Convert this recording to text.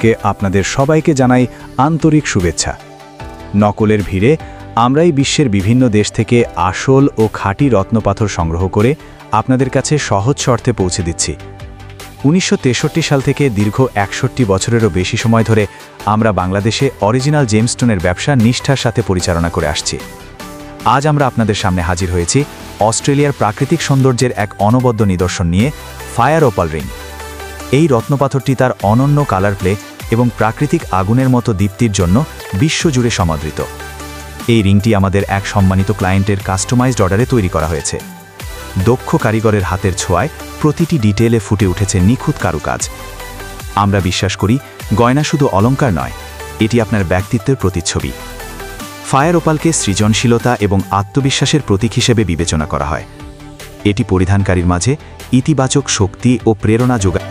থেকে আপনাদের সবাইকে জানাই আন্তরিক শুভেচ্ছা। নকলের ভিড়ে আমরাই বিশ্বের বিভিন্ন দেশ থেকে আসল ও খাঁটি রত্নপাথর সংগ্রহ করে আপনাদের কাছে সহজ শর্তে পৌঁছে দিচ্ছি। 1963 সাল থেকে দীর্ঘ 61 বছরেরও বেশি সময় ধরে আমরা বাংলাদেশে অরিজিনাল জেমস্টোনের ব্যবসা নিষ্ঠার সাথে পরিচালনা করে আসছি। আজ আমরা আপনাদের সামনে হাজির হয়েছি অস্ট্রেলিয়ার প্রাকৃতিক সৌন্দর্যের এক অনবদ্য নিদর্শন নিয়ে, ফায়ার ওপাল রিং। এই রত্নপাথরটি তার অনন্য কালার প্লে এবং প্রাকৃতিক আগুনের মতো দীপ্তির জন্য বিশ্বজুড়ে সমাদৃত। এই রিংটি আমাদের এক সম্মানিত ক্লায়েন্টের কাস্টমাইজড অর্ডারে তৈরি করা হয়েছে। দক্ষ কারিগরের হাতের ছোঁয়ায় প্রতিটি ডিটেলে ফুটে উঠেছে নিখুঁত কারুকাজ। আমরা বিশ্বাস করি গয়না শুধু অলংকার নয়, এটি আপনার ব্যক্তিত্বের প্রতিচ্ছবি। ফায়ার ওপালকে সৃজনশীলতা এবং আত্মবিশ্বাসের প্রতীক হিসেবে বিবেচনা করা হয়। এটি পরিধানকারীর মাঝে ইতিবাচক শক্তি ও প্রেরণা যোগায়।